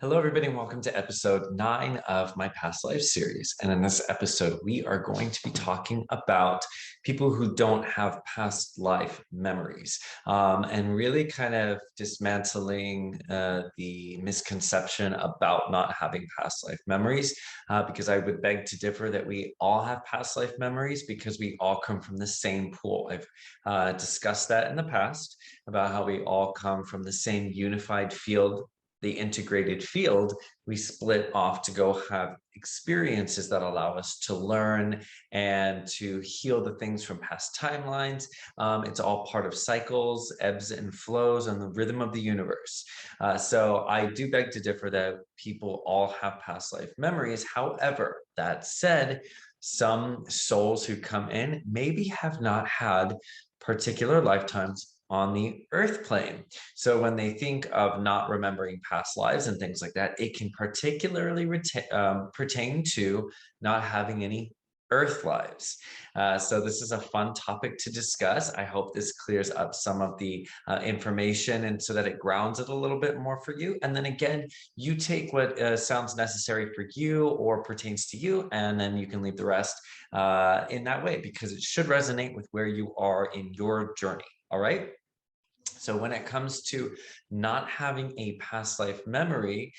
Hello, everybody, and welcome to episode 9 of my past life series. And in this episode, we are going to be talking about people who don't have past life memories and really kind of dismantling the misconception about not having past life memories. Because I would beg to differ that we all have past life memories because we all come from the same pool. I've discussed that in the past about how we all come from the same unified field, the integrated field. We split off to go have experiences that allow us to learn and to heal the things from past timelines. It's all part of cycles, ebbs and flows, and the rhythm of the universe. So I do beg to differ that people all have past life memories. However, that said, some souls who come in maybe have not had particular lifetimes on the earth plane. So when they think of not remembering past lives and things like that, it can particularly pertain to not having any earth lives. So this is a fun topic to discuss. I hope this clears up some of the information and so that it grounds it a little bit more for you. And then again, you take what sounds necessary for you or pertains to you, and then you can leave the rest in that way because it should resonate with where you are in your journey. All right. So when it comes to not having a past life memory,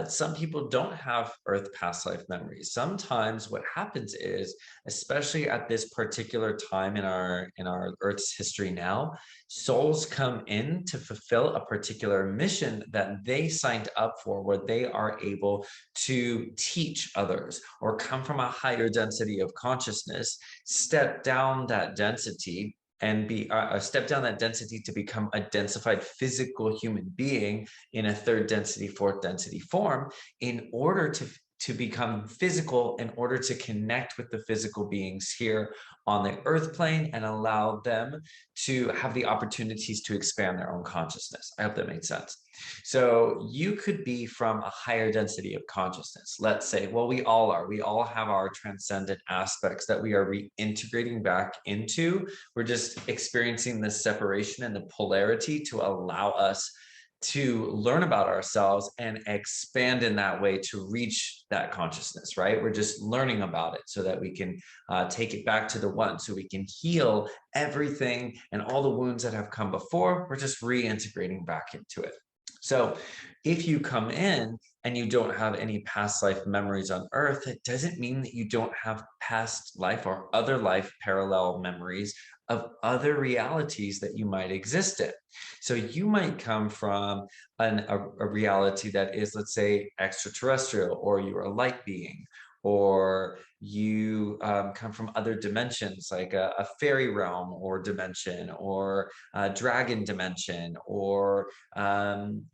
some people don't have earth past life memories. Sometimes what happens is, especially at this particular time in our earth's history now, souls come in to fulfill a particular mission that they signed up for, where they are able to teach others or come from a higher density of consciousness, step down that density and be step down that density to become a densified physical human being in a third density, fourth density form in order to become physical, in order to connect with the physical beings here on the earth plane and allow them to have the opportunities to expand their own consciousness. I hope that made sense. So you could be from a higher density of consciousness. Let's say, well, we all are. We all have our transcendent aspects that we are reintegrating back into. We're just experiencing this separation and the polarity to allow us to learn about ourselves and expand in that way to reach that consciousness, right? We're just learning about it so that we can take it back to the one, so we can heal everything and all the wounds that have come before. We're just reintegrating back into it. So if you come in and you don't have any past life memories on earth, it doesn't mean that you don't have past life or other life parallel memories of other realities that you might exist in. So you might come from a reality that is, let's say, extraterrestrial, or you're a light being, or you come from other dimensions like a fairy realm or dimension, or a dragon dimension, or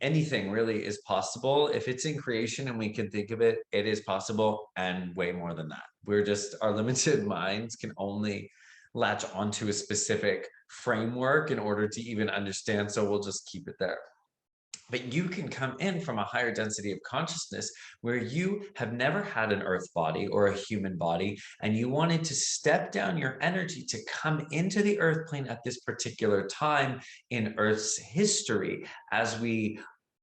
anything really is possible. If it's in creation and we can think of it, it is possible, and way more than that. We're just, our limited minds can only latch onto a specific framework in order to even understand. So we'll just keep it there. But you can come in from a higher density of consciousness where you have never had an earth body or a human body, and you wanted to step down your energy to come into the earth plane at this particular time in Earth's history as we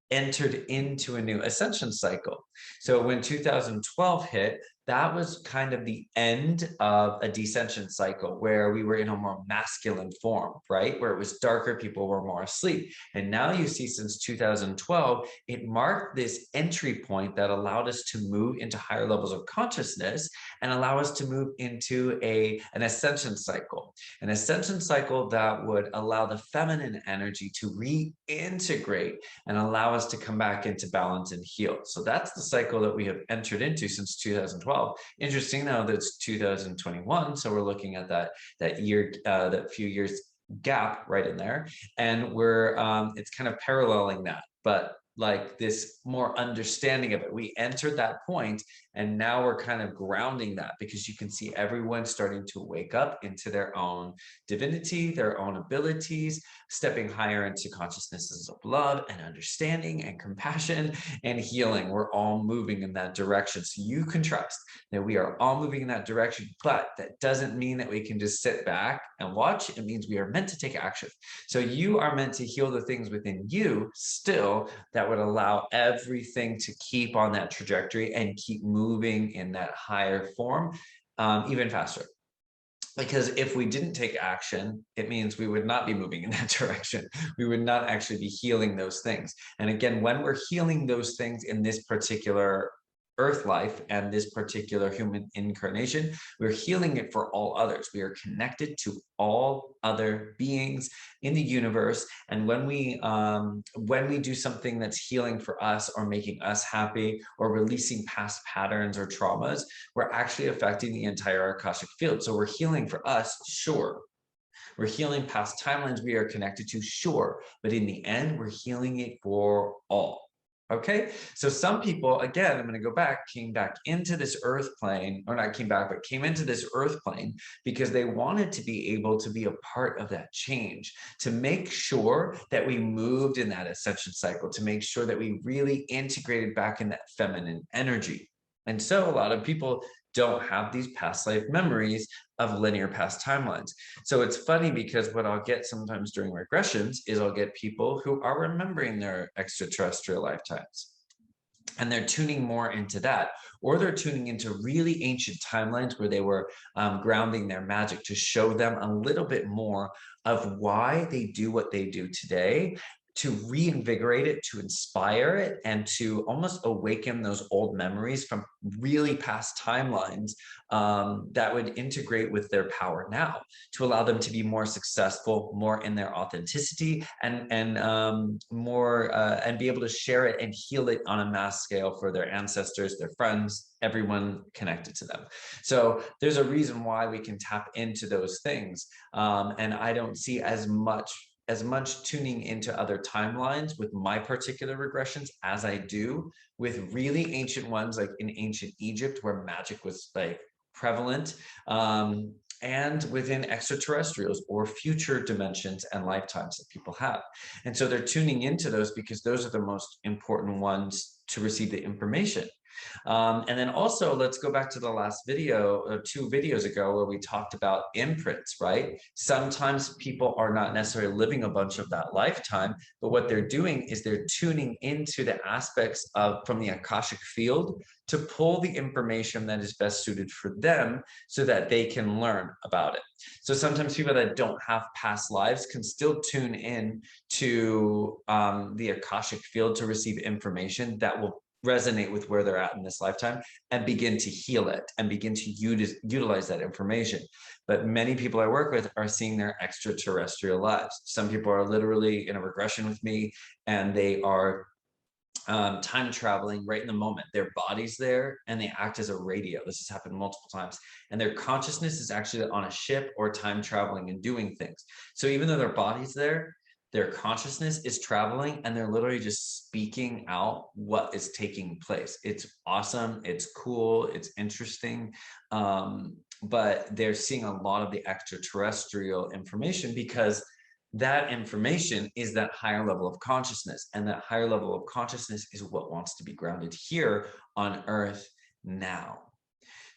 entered into a new ascension cycle. So when 2012 hit, that was kind of the end of a descension cycle where we were in a more masculine form, right? Where it was darker, people were more asleep. And now you see, since 2012, it marked this entry point that allowed us to move into higher levels of consciousness and allow us to move into an ascension cycle. An ascension cycle that would allow the feminine energy to reintegrate and allow us to come back into balance and heal. So that's the cycle that we have entered into since 2012. Interesting now that it's 2021, so we're looking at that year, that few years gap right in there, and we're it's kind of paralleling that, but like this more understanding of it. We entered that point, and now we're kind of grounding that, because you can see everyone starting to wake up into their own divinity, their own abilities, stepping higher into consciousnesses of love and understanding and compassion and healing. We're all moving in that direction. So you can trust that we are all moving in that direction, but that doesn't mean that we can just sit back and watch. It means we are meant to take action. So you are meant to heal the things within you still that that would allow everything to keep on that trajectory and keep moving in that higher form even faster. Because if we didn't take action, it means we would not be moving in that direction. We would not actually be healing those things. And again, when we're healing those things in this particular earth life and this particular human incarnation, we're healing it for all others. We are connected to all other beings in the universe. And when we do something that's healing for us or making us happy or releasing past patterns or traumas, we're actually affecting the entire Akashic field. So we're healing for us, sure. We're healing past timelines we are connected to, sure. But in the end, we're healing it for all. Okay, so some people, again, I'm going to go back, came back into this earth plane, or not came back, but came into this earth plane because they wanted to be able to be a part of that change, to make sure that we moved in that ascension cycle, to make sure that we really integrated back in that feminine energy. And so a lot of people don't have these past life memories of linear past timelines. So it's funny because what I'll get sometimes during regressions is I'll get people who are remembering their extraterrestrial lifetimes. And they're tuning more into that, or they're tuning into really ancient timelines where they were grounding their magic to show them a little bit more of why they do what they do today, to reinvigorate it, to inspire it, and to almost awaken those old memories from really past timelines that would integrate with their power now, to allow them to be more successful, more in their authenticity, and more and be able to share it and heal it on a mass scale for their ancestors, their friends, everyone connected to them. So there's a reason why we can tap into those things, and I don't see as much tuning into other timelines with my particular regressions as I do with really ancient ones, like in ancient Egypt, where magic was like prevalent, and within extraterrestrials or future dimensions and lifetimes that people have. And so they're tuning into those because those are the most important ones to receive the information. And then also, let's go back to the last video, 2 videos ago, where we talked about imprints, right? Sometimes people are not necessarily living a bunch of that lifetime, but what they're doing is they're tuning into the aspects from the Akashic field to pull the information that is best suited for them so that they can learn about it. So sometimes people that don't have past lives can still tune in to the Akashic field to receive information that will resonate with where they're at in this lifetime and begin to heal it and begin to utilize that information. But many people I work with are seeing their extraterrestrial lives. Some people are literally in a regression with me and they are time traveling right in the moment. Their body's there and they act as a radio. This has happened multiple times. And their consciousness is actually on a ship or time traveling and doing things. So even though their body's there, their consciousness is traveling and they're literally just speaking out what is taking place. It's awesome. It's cool. It's interesting. But they're seeing a lot of the extraterrestrial information because that information is that higher level of consciousness. And that higher level of consciousness is what wants to be grounded here on Earth now.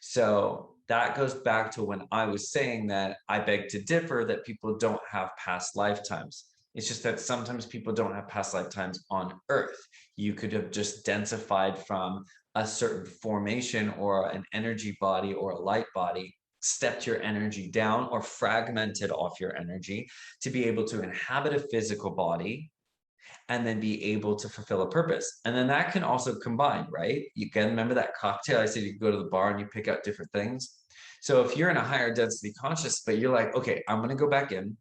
So that goes back to when I was saying that I beg to differ that people don't have past lifetimes. It's just that sometimes people don't have past lifetimes on Earth. You could have just densified from a certain formation or an energy body or a light body, stepped your energy down or fragmented off your energy to be able to inhabit a physical body and then be able to fulfill a purpose. And then that can also combine, right? You can remember that cocktail I said you go to the bar and you pick out different things. So if you're in a higher density conscious, but you're like, okay, I'm going to go back in.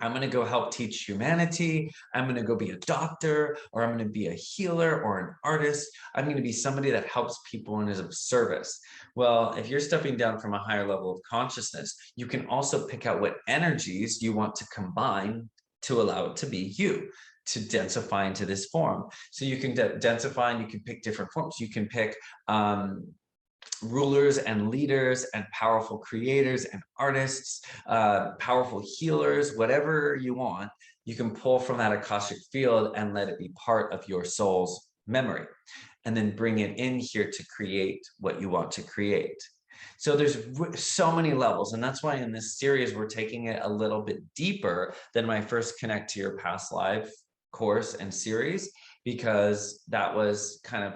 I'm going to go help teach humanity. I'm going to go be a doctor, or I'm going to be a healer or an artist. I'm going to be somebody that helps people and is of service. Well, if you're stepping down from a higher level of consciousness, you can also pick out what energies you want to combine to allow it to be you, to densify into this form. So you can densify and you can pick different forms. You can pick rulers and leaders and powerful creators and artists, powerful healers, whatever you want, you can pull from that Akashic field and let it be part of your soul's memory, and then bring it in here to create what you want to create. So there's so many levels, and that's why in this series we're taking it a little bit deeper than my first Connect to Your Past Life course and series, because that was kind of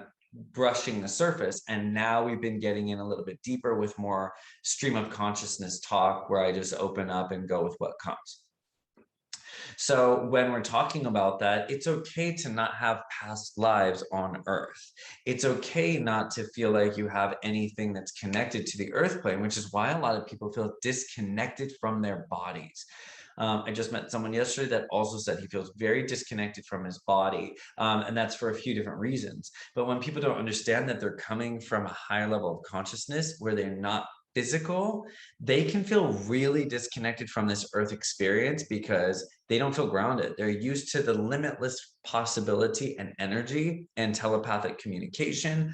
brushing the surface. And now we've been getting in a little bit deeper with more stream of consciousness talk, where I just open up and go with what comes. So when we're talking about that, it's okay to not have past lives on Earth. It's okay not to feel like you have anything that's connected to the Earth plane, which is why a lot of people feel disconnected from their bodies. I just met someone yesterday that also said he feels very disconnected from his body. And that's for a few different reasons. But when people don't understand that they're coming from a higher level of consciousness where they're not physical, they can feel really disconnected from this earth experience because they don't feel grounded. They're used to the limitless possibility and energy and telepathic communication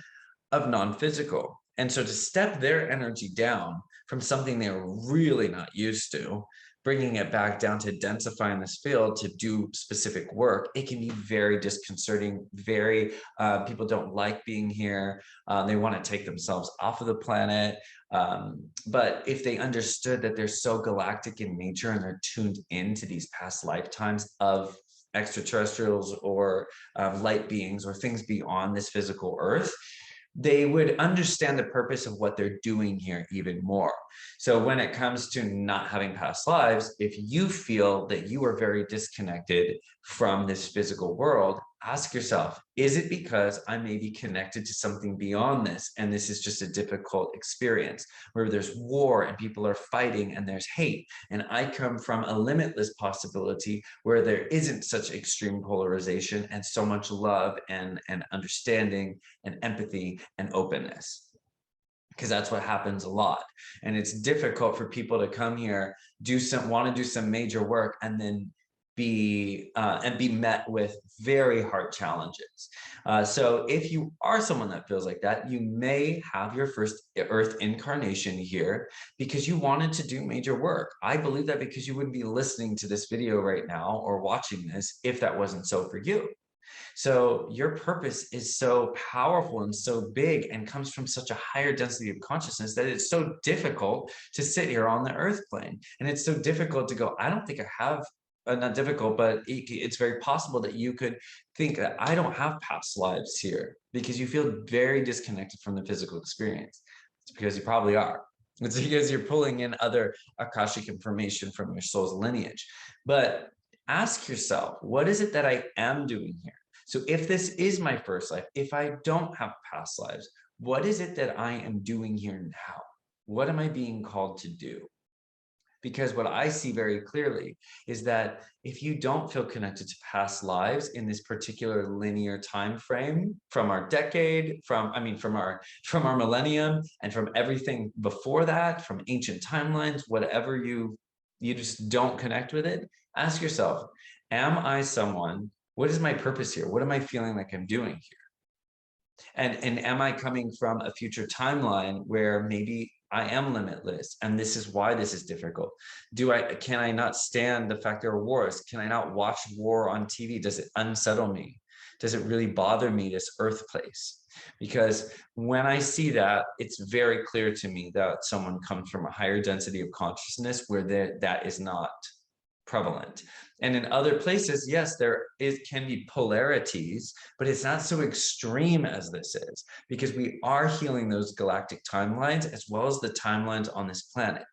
of non-physical. And so to step their energy down from something they're really not used to, bringing it back down to densifying this field to do specific work, it can be very disconcerting. People don't like being here. They want to take themselves off of the planet. But if they understood that they're so galactic in nature and they're tuned into these past lifetimes of extraterrestrials or light beings or things beyond this physical earth, they would understand the purpose of what they're doing here even more. So when it comes to not having past lives, if you feel that you are very disconnected from this physical world, ask yourself, is it because I may be connected to something beyond this? And this is just a difficult experience where there's war and people are fighting and there's hate. And I come from a limitless possibility where there isn't such extreme polarization and so much love and understanding and empathy and openness. Because that's what happens a lot. And it's difficult for people to come here, want to do some major work, and then be met with very hard challenges. So if you are someone that feels like that, you may have your first Earth incarnation here because you wanted to do major work. I believe that because you wouldn't be listening to this video right now or watching this if that wasn't so for you. So your purpose is so powerful and so big and comes from such a higher density of consciousness that it's so difficult to sit here on the earth plane. And it's so difficult to go, I don't think I have, not difficult, but it's very possible that you could think that I don't have past lives here because you feel very disconnected from the physical experience. It's because you probably are. It's because you're pulling in other Akashic information from your soul's lineage. But ask yourself, what is it that I am doing here? So if this is my first life, if I don't have past lives, what is it that I am doing here now? What am I being called to do? Because what I see very clearly is that if you don't feel connected to past lives in this particular linear time frame, from our decade, from our millennium, and from everything before that, from ancient timelines, whatever you just don't connect with it, ask yourself, am I someone? What is my purpose here? What am I feeling like I'm doing here? And am I coming from a future timeline where maybe I am limitless and this is why this is difficult? Can I not stand the fact there are wars? Can I not watch war on TV? Does it unsettle me? Does it really bother me, this earth place? Because when I see that, it's very clear to me that someone comes from a higher density of consciousness where that is not prevalent. And in other places, yes, can be polarities, but it's not so extreme as this is, because we are healing those galactic timelines as well as the timelines on this planet.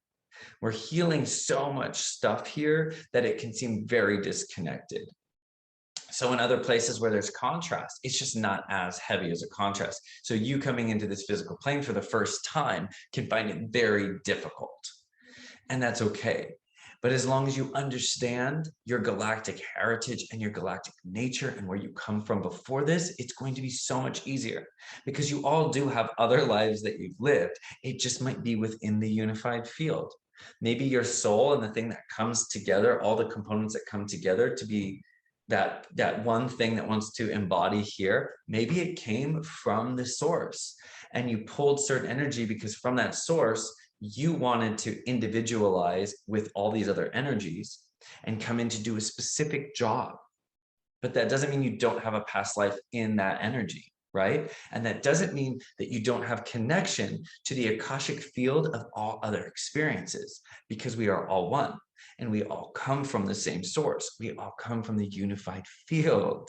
We're healing so much stuff here that it can seem very disconnected. So in other places where there's contrast, it's just not as heavy as a contrast. So you coming into this physical plane for the first time can find it very difficult. And that's okay. But as long as you understand your galactic heritage and your galactic nature and where you come from before this, it's going to be so much easier because you all do have other lives that you've lived. It just might be within the unified field. Maybe your soul and the thing that comes together, all the components that come together to be that one thing that wants to embody here, maybe it came from the source and you pulled certain energy because from that source, you wanted to individualize with all these other energies and come in to do a specific job. But that doesn't mean you don't have a past life in that energy, right? And that doesn't mean that you don't have connection to the Akashic field of all other experiences, because we are all one and we all come from the same source. We all come from the unified field.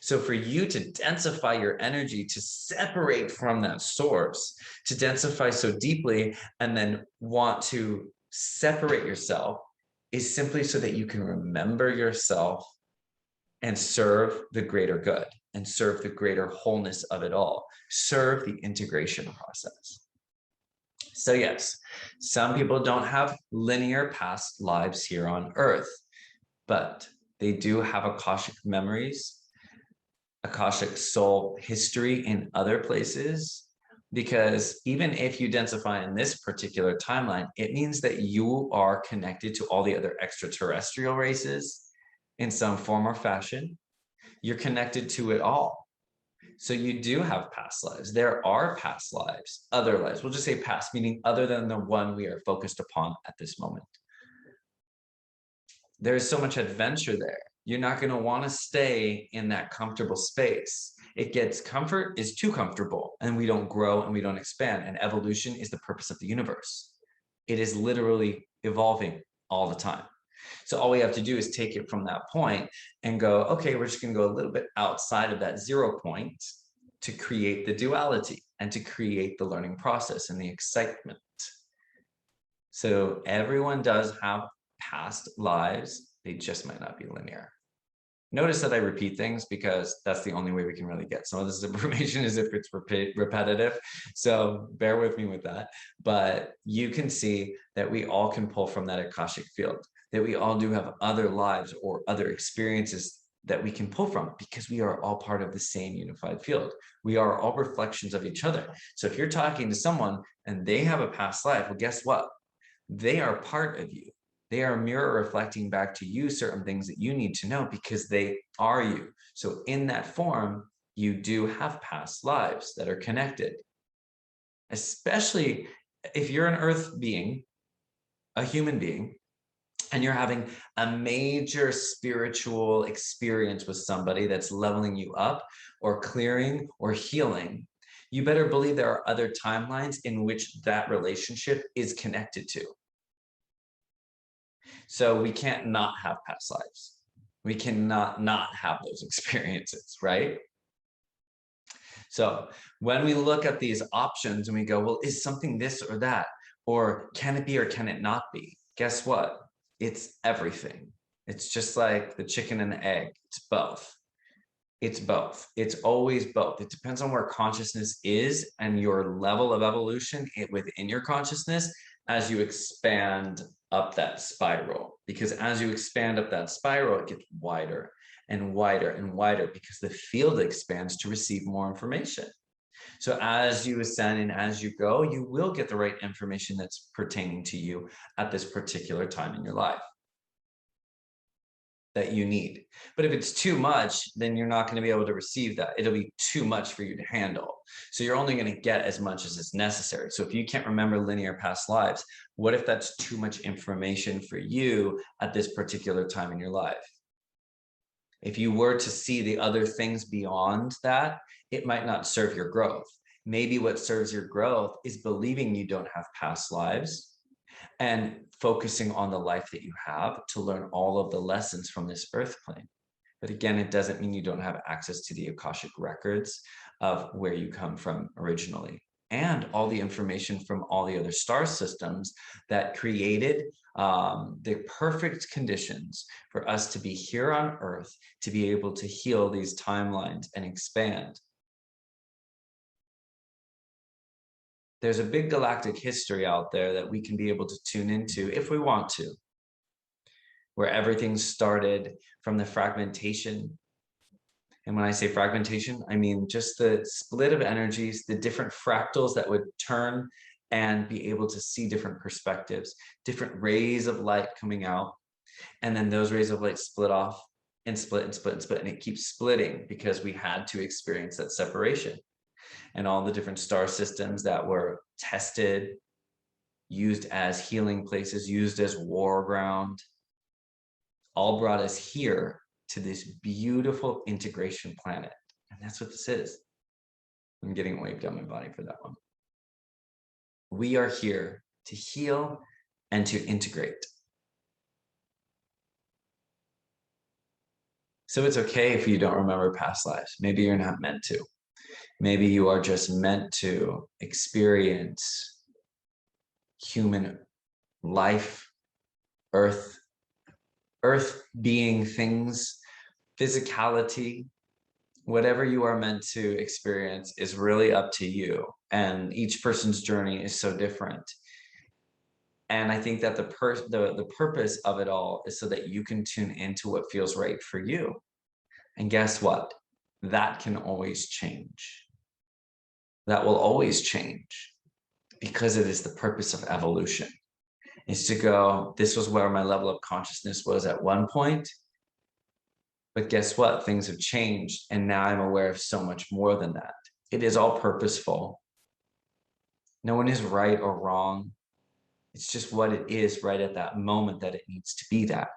So for you to densify your energy, to separate from that source, to densify so deeply, and then want to separate yourself is simply so that you can remember yourself and serve the greater good and serve the greater wholeness of it all, serve the integration process. So yes, some people don't have linear past lives here on Earth, but they do have Akashic memories, Akashic soul history in other places, because even if you densify in this particular timeline, it means that you are connected to all the other extraterrestrial races in some form or fashion. You're connected to it all. So you do have past lives. There are past lives, other lives. We'll just say past, meaning other than the one we are focused upon at this moment. There's so much adventure there. You're not going to want to stay in that comfortable space. It gets comfort is too comfortable, and we don't grow and we don't expand. And evolution is the purpose of the universe. It is literally evolving all the time. So all we have to do is take it from that point and go, okay, we're just going to go a little bit outside of that 0 point to create the duality and to create the learning process and the excitement. So everyone does have past lives. They just might not be linear. Notice that I repeat things because that's the only way we can really get some of this information is if it's repetitive. So bear with me with that. But you can see that we all can pull from that Akashic field, that we all do have other lives or other experiences that we can pull from because we are all part of the same unified field. We are all reflections of each other. So if you're talking to someone and they have a past life, well, guess what? They are part of you. They are a mirror reflecting back to you certain things that you need to know because they are you. So in that form, you do have past lives that are connected. Especially if you're an earth being, a human being, and you're having a major spiritual experience with somebody that's leveling you up or clearing or healing, you better believe there are other timelines in which that relationship is connected to. So we can't not have past lives. We cannot not have those experiences, right? So when we look at these options and we go, well, is something this or that? Or can it be or can it not be? Guess what? It's everything. It's just like the chicken and the egg. It's both. It's both. It's always both. It depends on where consciousness is and your level of evolution within your consciousness as you expand up that spiral. Because as you expand up that spiral, it gets wider and wider and wider because the field expands to receive more information. So as you ascend and as you go, you will get the right information that's pertaining to you at this particular time in your life that you need. But if it's too much, then you're not going to be able to receive that. It'll be too much for you to handle. So you're only going to get as much as is necessary. So if you can't remember linear past lives, what if that's too much information for you at this particular time in your life? If you were to see the other things beyond that, it might not serve your growth. Maybe what serves your growth is believing you don't have past lives and focusing on the life that you have to learn all of the lessons from this earth plane. But again, it doesn't mean you don't have access to the Akashic records of where you come from originally and all the information from all the other star systems that created the perfect conditions for us to be here on Earth, to be able to heal these timelines and expand. There's a big galactic history out there that we can be able to tune into if we want to, where everything started from the fragmentation. And when I say fragmentation, I mean just the split of energies, the different fractals that would turn and be able to see different perspectives, different rays of light coming out. And then those rays of light split off and split and split and split. And it keeps splitting because we had to experience that separation. And all the different star systems that were tested, used as healing places, used as war ground, all brought us here to this beautiful integration planet. And that's what this is. I'm getting waved down my body for that one. We are here to heal and to integrate. So it's okay if you don't remember past lives. Maybe you're not meant to. Maybe you are just meant to experience human life, earth, earth being things, physicality, whatever you are meant to experience is really up to you. And each person's journey is so different. And I think that the purpose of it all is so that you can tune into what feels right for you. And guess what? That can always change. That will always change because it is the purpose of evolution. Is to go, this was where my level of consciousness was at one point, but guess what? Things have changed, and now I'm aware of so much more than that. It is all purposeful. No one is right or wrong. It's just what it is right at that moment that it needs to be that.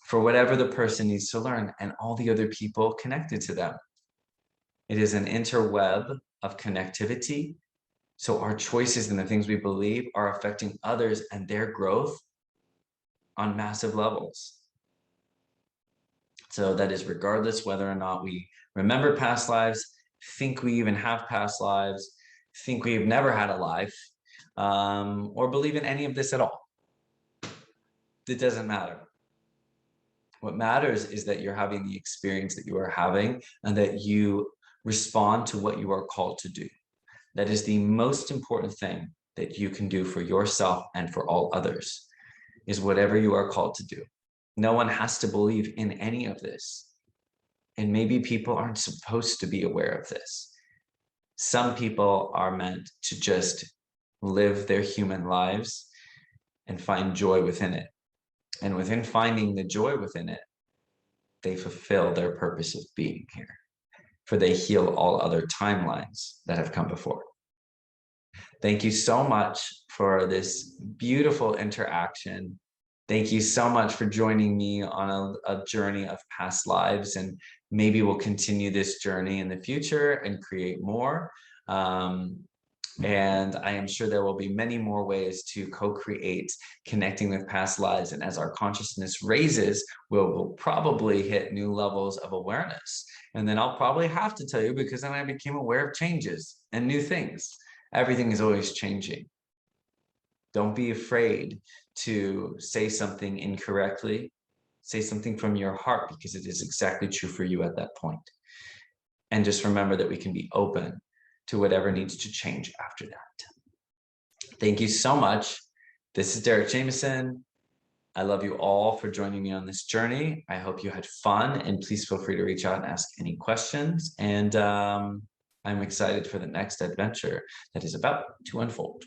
For whatever the person needs to learn and all the other people connected to them. It is an interweb of connectivity. So our choices and the things we believe are affecting others and their growth on massive levels. So that is regardless whether or not we remember past lives, think we even have past lives, think we've never had a life, or believe in any of this at all. It doesn't matter. What matters is that you're having the experience that you are having and that you respond to what you are called to do. That is the most important thing that you can do for yourself and for all others, is whatever you are called to do. No one has to believe in any of this. And maybe people aren't supposed to be aware of this. Some people are meant to just live their human lives and find joy within it. And within finding the joy within it, they fulfill their purpose of being here, for they heal all other timelines that have come before. Thank you so much for this beautiful interaction. Thank you so much for joining me on a journey of past lives, and maybe we'll continue this journey in the future and create more. And I am sure there will be many more ways to co-create connecting with past lives. And as our consciousness raises, we'll probably hit new levels of awareness. And then I'll probably have to tell you, because then I became aware of changes and new things. Everything is always changing. Don't be afraid to say something incorrectly. Say something from your heart, because it is exactly true for you at that point. And just remember that we can be open to whatever needs to change after that. Thank you so much. This is Derek Jameson. I love you all for joining me on this journey. I hope you had fun, and please feel free to reach out and ask any questions. And I'm excited for the next adventure that is about to unfold.